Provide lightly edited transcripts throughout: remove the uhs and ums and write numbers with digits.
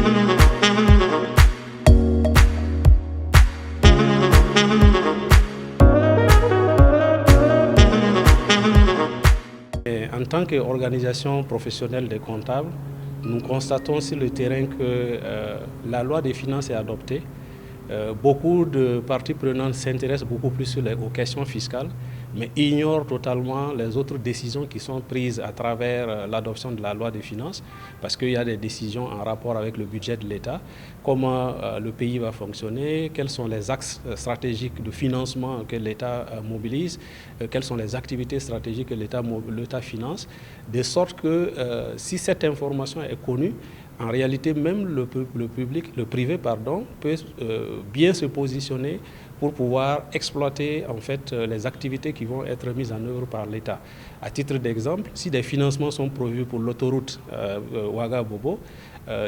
En tant qu'organisation professionnelle des comptables, nous constatons sur le terrain que la loi des finances est adoptée. Beaucoup de parties prenantes s'intéressent beaucoup plus aux questions fiscales, mais ignorent totalement les autres décisions qui sont prises à travers l'adoption de la loi des finances, parce qu'il y a des décisions en rapport avec le budget de l'État, comment le pays va fonctionner, quels sont les axes stratégiques de financement que l'État mobilise, quelles sont les activités stratégiques que l'État finance, de sorte que si cette information est connue, en réalité, même le privé, peut bien se positionner pour pouvoir exploiter en fait les activités qui vont être mises en œuvre par l'État. À titre d'exemple, si des financements sont prévus pour l'autoroute Ouagabougou,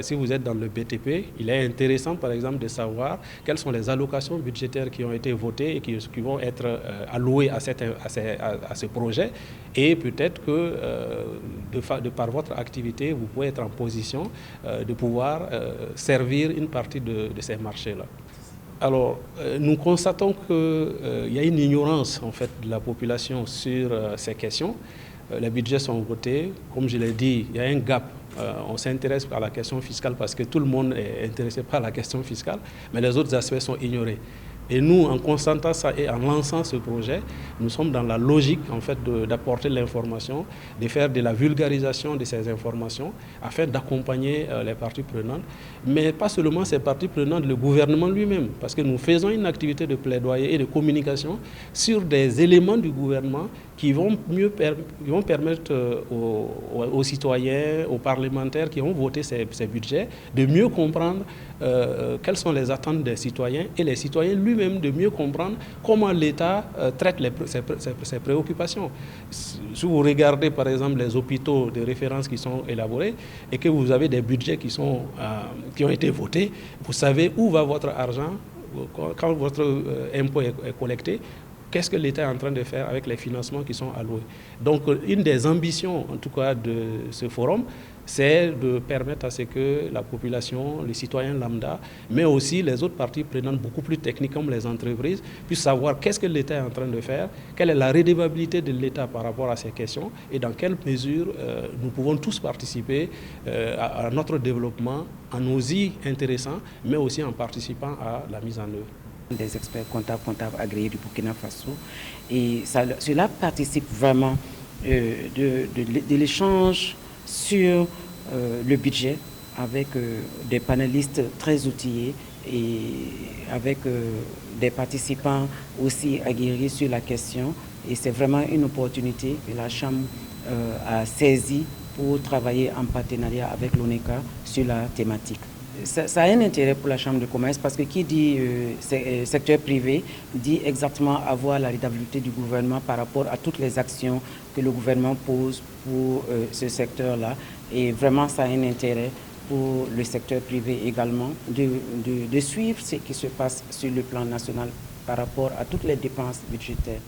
si vous êtes dans le BTP, il est intéressant par exemple de savoir quelles sont les allocations budgétaires qui ont été votées et qui vont être allouées à ce projet, et peut-être que de par votre activité, vous pouvez être en position de pouvoir servir une partie de ces marchés-là. Alors, nous constatons qu'il y a une ignorance en fait, de la population sur ces questions. Les budgets sont votés. Comme je l'ai dit, il y a un gap. On s'intéresse à la question fiscale parce que tout le monde est intéressé par la question fiscale, mais les autres aspects sont ignorés. Et nous, en constatant ça et en lançant ce projet, nous sommes dans la logique en fait, d'apporter l'information, de faire de la vulgarisation de ces informations afin d'accompagner les parties prenantes. Mais pas seulement ces parties prenantes, le gouvernement lui-même, parce que nous faisons une activité de plaidoyer et de communication sur des éléments du gouvernement qui vont permettre aux citoyens, aux parlementaires qui ont voté ces budgets de mieux comprendre quelles sont les attentes des citoyens, et les citoyens lui-même de mieux comprendre comment l'État traite ses préoccupations. Si vous regardez par exemple les hôpitaux de référence qui sont élaborés et que vous avez des budgets qui ont été votés, vous savez où va votre argent quand votre impôt est collecté. Qu'est-ce que l'État est en train de faire avec les financements qui sont alloués? Donc, une des ambitions, en tout cas, de ce forum, c'est de permettre à ce que la population, les citoyens lambda, mais aussi les autres parties prenantes beaucoup plus techniques comme les entreprises, puissent savoir qu'est-ce que l'État est en train de faire, quelle est la redevabilité de l'État par rapport à ces questions et dans quelle mesure nous pouvons tous participer à notre développement en nous y intéressant, mais aussi en participant à la mise en œuvre. Des experts comptables agréés du Burkina Faso, et cela participe vraiment de l'échange sur le budget avec des panélistes très outillés et avec des participants aussi aguerris sur la question, et c'est vraiment une opportunité que la Chambre a saisie pour travailler en partenariat avec l'ONECA sur la thématique. Ça a un intérêt pour la Chambre de commerce parce que qui dit secteur privé dit exactement avoir la redevabilité du gouvernement par rapport à toutes les actions que le gouvernement pose pour ce secteur-là. Et vraiment, ça a un intérêt pour le secteur privé également de suivre ce qui se passe sur le plan national par rapport à toutes les dépenses budgétaires.